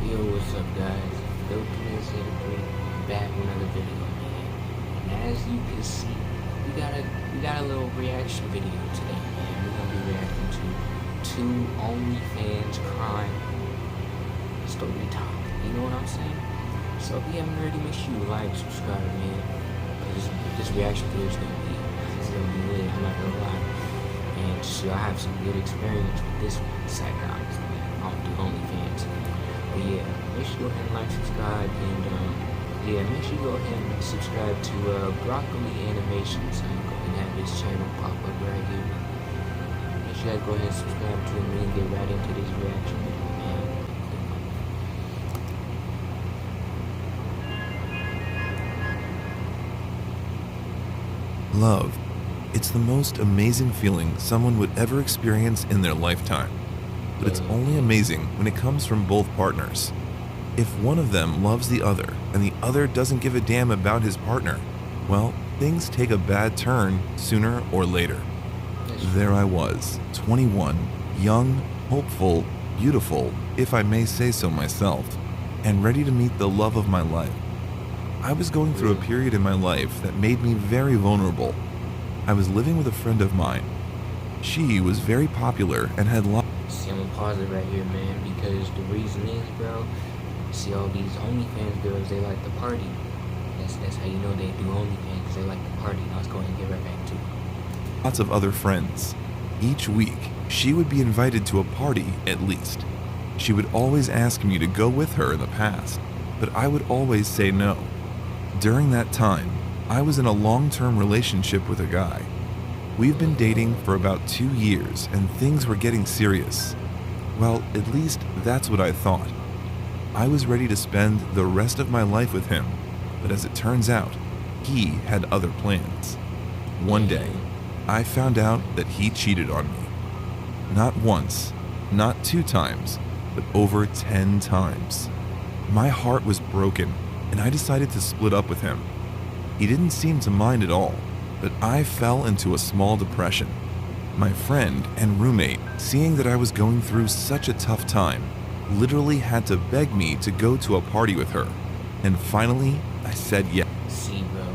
Yo, what's up guys? Gotin is here back with another video, man. And as you can see, we got a little reaction video today, man. We're gonna be reacting to True Onlyfans crime story time. You know what I'm saying? So if you haven't already, make sure you like, subscribe, man. This reaction video is gonna be lit, I'm not gonna lie. And so I have some good experience with this one, side guys, man. I don't do OnlyFans. But yeah, make sure you go ahead and like, subscribe, and yeah, make sure you go ahead and subscribe to Broccoli Animations. So you go ahead and have his channel pop up right here. Make sure you guys go ahead and subscribe to him and get right into this reaction video, man. Love. It's the most amazing feeling someone would ever experience in their lifetime. But it's only amazing when it comes from both partners. If one of them loves the other and the other doesn't give a damn about his partner, well, things take a bad turn sooner or later. There I was, 21, young, hopeful, beautiful, if I may say so myself, and ready to meet the love of my life. I was going through a period in my life that made me very vulnerable. I was living with a friend of mine. She was very popular and had lots. See, I'm gonna pause it right here, man, because the reason is, bro, see all these OnlyFans girls, they like to party. That's how you know they do OnlyFans, because they like to party. Now let's go ahead and get right back to it. Lots of other friends. Each week, she would be invited to a party at least. She would always ask me to go with her in the past, but I would always say no. During that time, I was in a long-term relationship with a guy. We've been dating for about 2 years and things were getting serious. Well, at least that's what I thought. I was ready to spend the rest of my life with him, but as it turns out, he had other plans. One day, I found out that he cheated on me. Not once, not 2 times, but over 10 times. My heart was broken and I decided to split up with him. He didn't seem to mind at all, but I fell into a small depression. My friend and roommate, seeing that I was going through such a tough time, literally had to beg me to go to a party with her. And finally, I said yes. See, bro,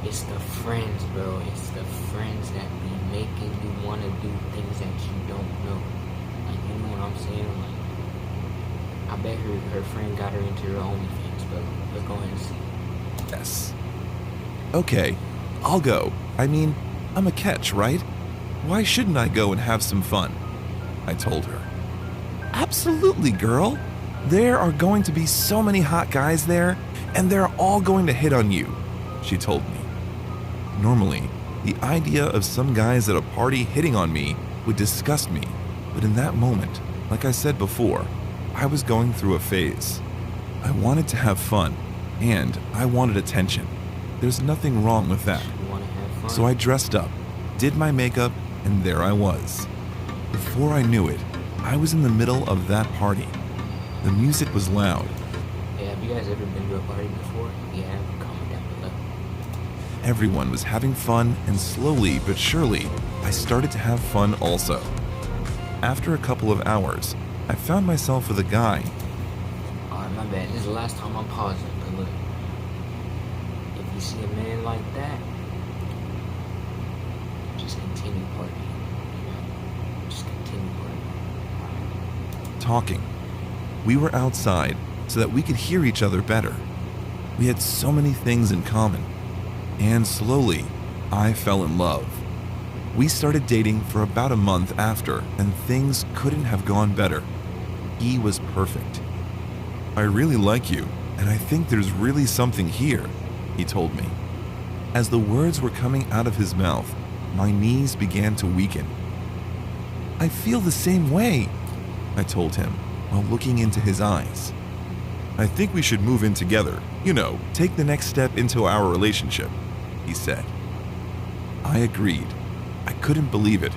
it's the friends, bro. It's the friends that be making you want to do things that you don't know. Like, you know what I'm saying? Like, I bet her friend got her into her OnlyFans, bro. Let's go ahead and see. Yes. Okay, I'll go. I mean, I'm a catch, right? Why shouldn't I go and have some fun? I told her. Absolutely, girl. There are going to be so many hot guys there, and they're all going to hit on you, she told me. Normally, the idea of some guys at a party hitting on me would disgust me, but in that moment, like I said before, I was going through a phase. I wanted to have fun, and I wanted attention. There's nothing wrong with that. So I dressed up, did my makeup, and there I was. Before I knew it, I was in the middle of that party. The music was loud. Yeah, have you guys ever been to a party before? If you have, comment down below. Everyone was having fun, and slowly but surely, I started to have fun also. After a couple of hours, I found myself with a guy. Alright, my bad. This is the last time I'm pausing, but look. If you see a man like that, just continue partying. You know? Just continue partying. Talking. We were outside so that we could hear each other better. We had so many things in common. And slowly, I fell in love. We started dating for about a month after, and things couldn't have gone better. He was perfect. I really like you, and I think there's really something here, he told me. As the words were coming out of his mouth, my knees began to weaken. I feel the same way, I told him while looking into his eyes. I think we should move in together, take the next step into our relationship, he said. I agreed. I couldn't believe it.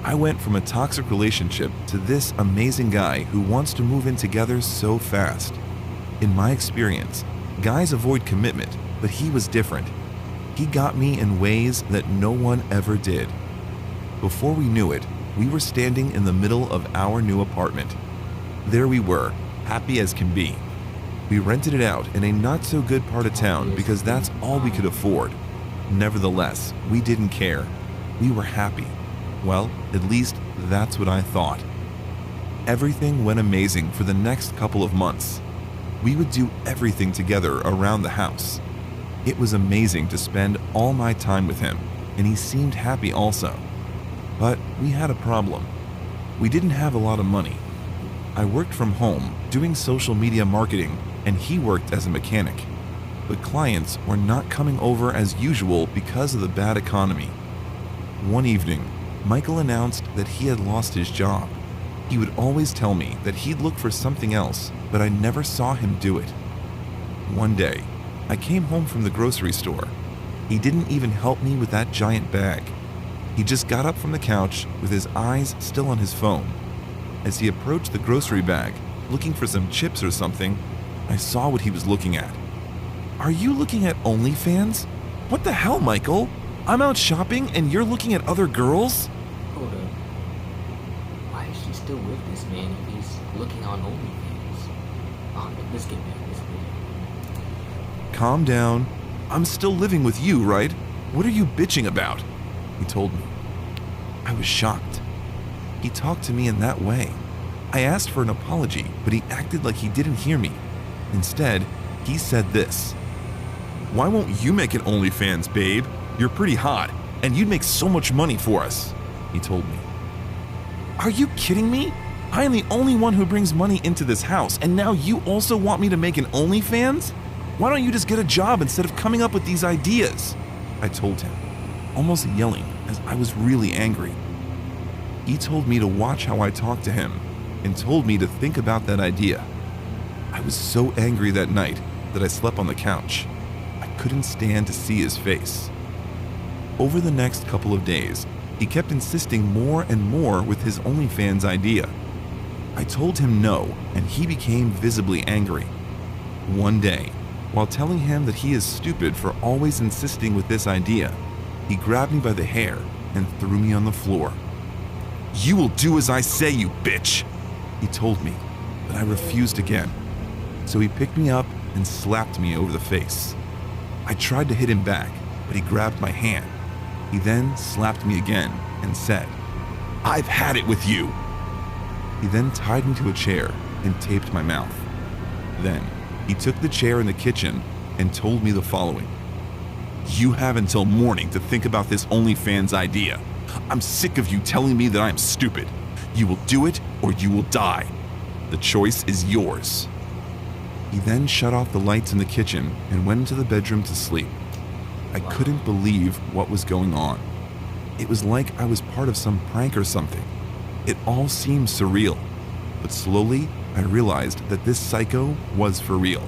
I went from a toxic relationship to this amazing guy who wants to move in together so fast. In my experience, guys avoid commitment, but he was different. He got me in ways that no one ever did. Before we knew it, we were standing in the middle of our new apartment. There we were, happy as can be. We rented it out in a not-so-good part of town because that's all we could afford. Nevertheless, we didn't care. We were happy. Well, at least that's what I thought. Everything went amazing for the next couple of months. We would do everything together around the house. It was amazing to spend all my time with him, and he seemed happy also. But we had a problem. We didn't have a lot of money. I worked from home doing social media marketing, and he worked as a mechanic. But clients were not coming over as usual because of the bad economy. One evening, Michael announced that he had lost his job. He would always tell me that he'd look for something else, but I never saw him do it. One day, I came home from the grocery store. He didn't even help me with that giant bag. He just got up from the couch with his eyes still on his phone. As he approached the grocery bag, looking for some chips or something, I saw what he was looking at. "Are you looking at OnlyFans? What the hell, Michael? I'm out shopping and you're looking at other girls?" Hold up. Why is she still with this man if he's looking on OnlyFans? Let's get back to this video. "Calm down. I'm still living with you, right? What are you bitching about?" he told me. I was shocked. He talked to me in that way. I asked for an apology, but he acted like he didn't hear me. Instead, he said this: "Why won't you make an OnlyFans, babe? You're pretty hot, and you'd make so much money for us," he told me. "Are you kidding me? I am the only one who brings money into this house, and now you also want me to make an OnlyFans? Why don't you just get a job instead of coming up with these ideas?" I told him, almost yelling as I was really angry. He told me to watch how I talked to him and told me to think about that idea. I was so angry that night that I slept on the couch. I couldn't stand to see his face. Over the next couple of days, he kept insisting more and more with his OnlyFans idea. I told him no, and he became visibly angry. One day, while telling him that he is stupid for always insisting with this idea, he grabbed me by the hair and threw me on the floor. "You will do as I say, you bitch," he told me, but I refused again. So he picked me up and slapped me over the face. I tried to hit him back, but he grabbed my hand. He then slapped me again and said, "I've had it with you." He then tied me to a chair and taped my mouth. Then he took the chair in the kitchen and told me the following: "You have until morning to think about this OnlyFans idea. I'm sick of you telling me that I'm stupid. You will do it or you will die. The choice is yours." He then shut off the lights in the kitchen and went into the bedroom to sleep. I couldn't believe what was going on. It was like I was part of some prank or something. It all seemed surreal, but slowly I realized that this psycho was for real,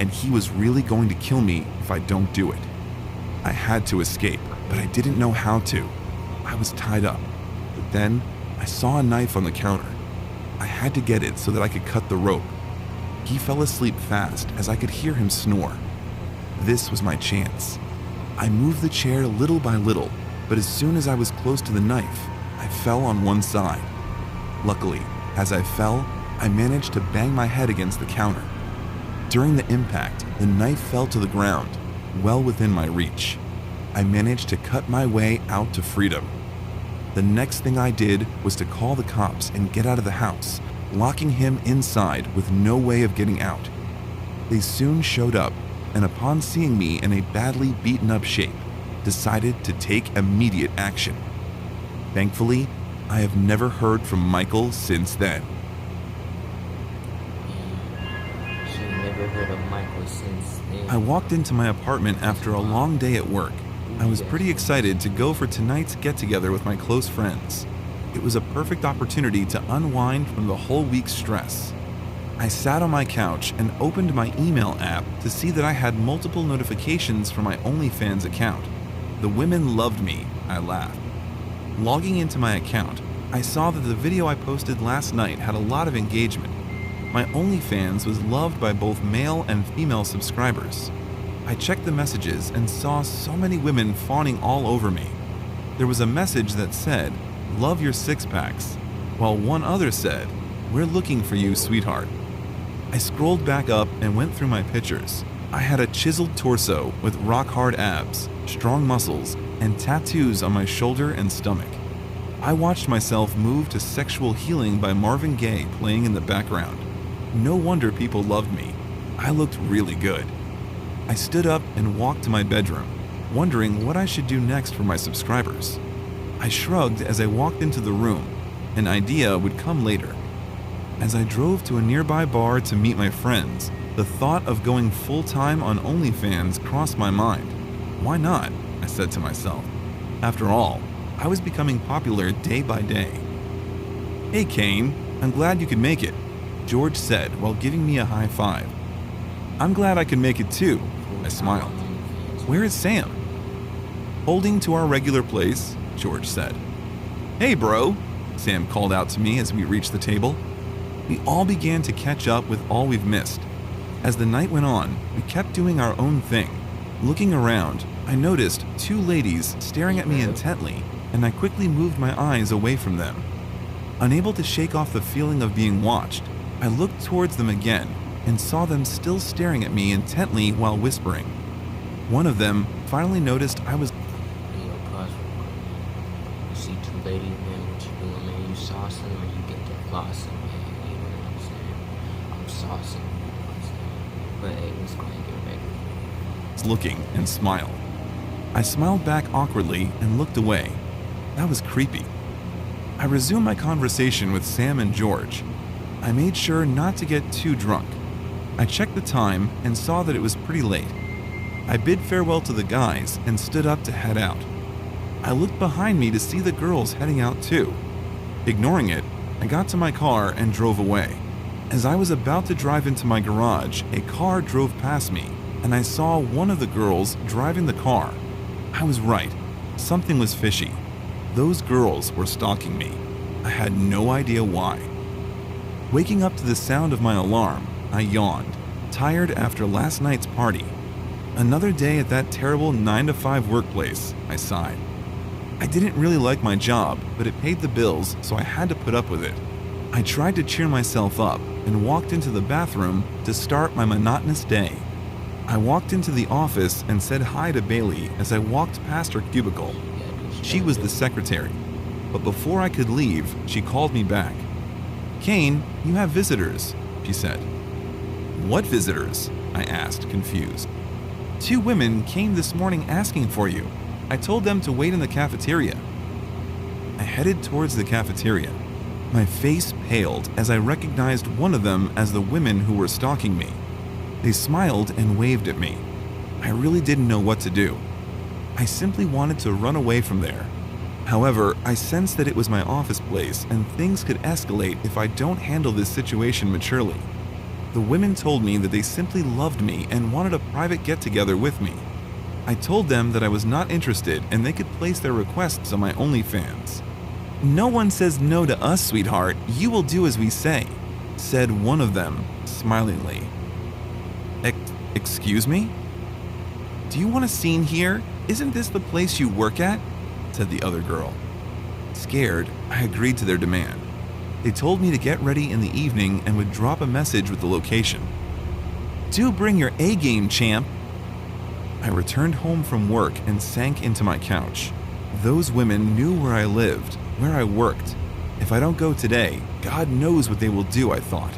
and he was really going to kill me if I don't do it. I had to escape, but I didn't know how to. I was tied up, but then I saw a knife on the counter. I had to get it so that I could cut the rope. He fell asleep fast as I could hear him snore. This was my chance. I moved the chair little by little, but as soon as I was close to the knife, I fell on one side. Luckily, as I fell, I managed to bang my head against the counter. During the impact, the knife fell to the ground, well within my reach. I managed to cut my way out to freedom. The next thing I did was to call the cops and get out of the house, locking him inside with no way of getting out. They soon showed up, and upon seeing me in a badly beaten up shape, decided to take immediate action. Thankfully, I have never heard from Michael since then. She never heard of Michael since then. I walked into my apartment after a long day at work. I was pretty excited to go for tonight's get-together with my close friends. It was a perfect opportunity to unwind from the whole week's stress. I sat on my couch and opened my email app to see that I had multiple notifications from my OnlyFans account. The women loved me, I laughed. Logging into my account, I saw that the video I posted last night had a lot of engagement. My OnlyFans was loved by both male and female subscribers. I checked the messages and saw so many women fawning all over me. There was a message that said, "Love your six-packs," while one other said, "We're looking for you, sweetheart." I scrolled back up and went through my pictures. I had a chiseled torso with rock-hard abs, strong muscles, and tattoos on my shoulder and stomach. I watched myself move to Sexual Healing by Marvin Gaye playing in the background. No wonder people loved me. I looked really good. I stood up and walked to my bedroom, wondering what I should do next for my subscribers. I shrugged as I walked into the room. An idea would come later. As I drove to a nearby bar to meet my friends, the thought of going full-time on OnlyFans crossed my mind. Why not? I said to myself. After all, I was becoming popular day by day. Hey Kane, I'm glad you could make it, George said while giving me a high five. I'm glad I could make it too, I smiled. Where is Sam? Holding to our regular place, George said. Hey bro, Sam called out to me as we reached the table. We all began to catch up with all we've missed. As the night went on, we kept doing our own thing. Looking around, I noticed two ladies staring at me intently, and I quickly moved my eyes away from them. Unable to shake off the feeling of being watched, I looked towards them again and saw them still staring at me intently while whispering. One of them finally noticed I was... Pause real quick. You see two ladies, man, what you doing, man? You saucing or you get that flossing, man? You know what I'm saying? I'm saucing, you know what I'm saying? But hey, let's go ahead and get back. Looking and smiled. I smiled back awkwardly and looked away. That was creepy. I resumed my conversation with Sam and George. I made sure not to get too drunk. I checked the time and saw that it was pretty late. I bid farewell to the guys and stood up to head out. I looked behind me to see the girls heading out too. Ignoring it, I got to my car and drove away. As I was about to drive into my garage, a car drove past me, and I saw one of the girls driving the car. I was right. Something was fishy. Those girls were stalking me. I had no idea why. Waking up to the sound of my alarm, I yawned, tired after last night's party. Another day at that terrible 9-to-5 workplace, I sighed. I didn't really like my job, but it paid the bills, so I had to put up with it. I tried to cheer myself up and walked into the bathroom to start my monotonous day. I walked into the office and said hi to Bailey as I walked past her cubicle. She was the secretary, but before I could leave, she called me back. Kane, you have visitors, she said. What visitors? I asked, confused. Two women came this morning asking for you. I told them to wait in the cafeteria. I headed towards the cafeteria. My face paled as I recognized one of them as the women who were stalking me. They smiled and waved at me. I really didn't know what to do. I simply wanted to run away from there. However, I sensed that it was my office place and things could escalate if I don't handle this situation maturely. The women told me that they simply loved me and wanted a private get-together with me. I told them that I was not interested and they could place their requests on my OnlyFans. No one says no to us, sweetheart. You will do as we say, said one of them, smilingly. Excuse me? Do you want a scene here? Isn't this the place you work at? Said the other girl. Scared, I agreed to their demand. They told me to get ready in the evening and would drop a message with the location. Do bring your A-game, champ. I returned home from work and sank into my couch. Those women knew where I lived, where I worked. If I don't go today, God knows what they will do, I thought.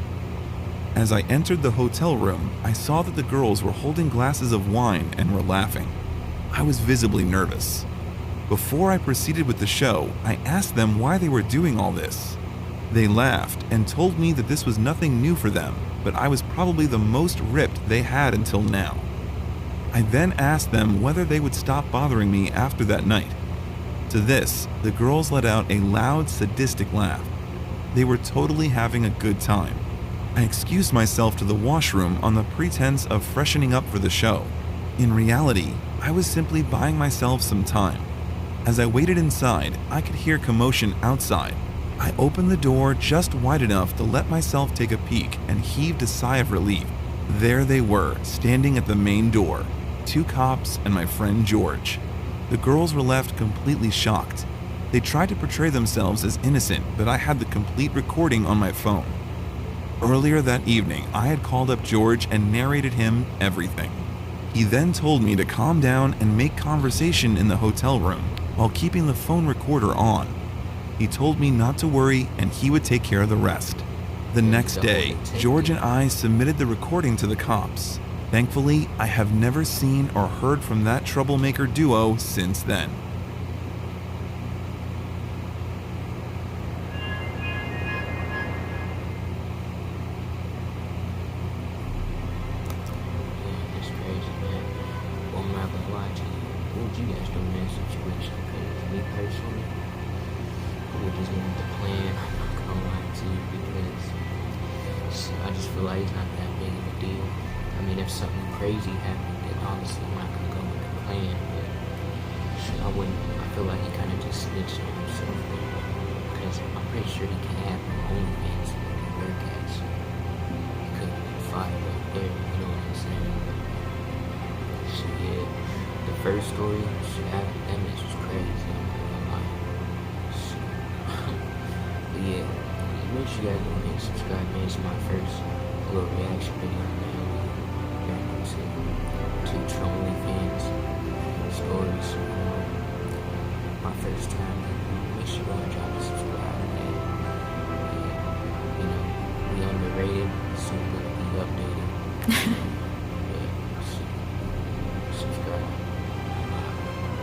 As I entered the hotel room, I saw that the girls were holding glasses of wine and were laughing. I was visibly nervous. Before I proceeded with the show, I asked them why they were doing all this. They laughed and told me that this was nothing new for them, but I was probably the most ripped they had until now. I then asked them whether they would stop bothering me after that night. To this, the girls let out a loud, sadistic laugh. They were totally having a good time. I excused myself to the washroom on the pretense of freshening up for the show. In reality, I was simply buying myself some time. As I waited inside, I could hear commotion outside. I opened the door just wide enough to let myself take a peek and heaved a sigh of relief. There they were, standing at the main door, two cops and my friend George. The girls were left completely shocked. They tried to portray themselves as innocent, but I had the complete recording on my phone. Earlier that evening, I had called up George and narrated him everything. He then told me to calm down and make conversation in the hotel room while keeping the phone recorder on. He told me not to worry and he would take care of the rest. The next day, George and I submitted the recording to the cops. Thankfully, I have never seen or heard from that troublemaker duo since then. It's crazy, man. Well, I'm not gonna lie to you. What would you guys do in that situation? Because me personally, I would just want the plan. I'm not gonna lie to you because I just feel like it's not that big of a deal. I mean, if something crazy happened, then obviously I'm not gonna go with the plan. But shit, I wouldn't. I feel like he kind of just snitched on himself there because I'm pretty sure he can't have no OnlyFans to work at. So he could have been fired up there. You know what I'm saying? So yeah, the first story, shit, that bitch was crazy. I'm not gonna lie. So, but yeah, make sure you guys go ahead and subscribe, man. It's my first little reaction video, man. Back on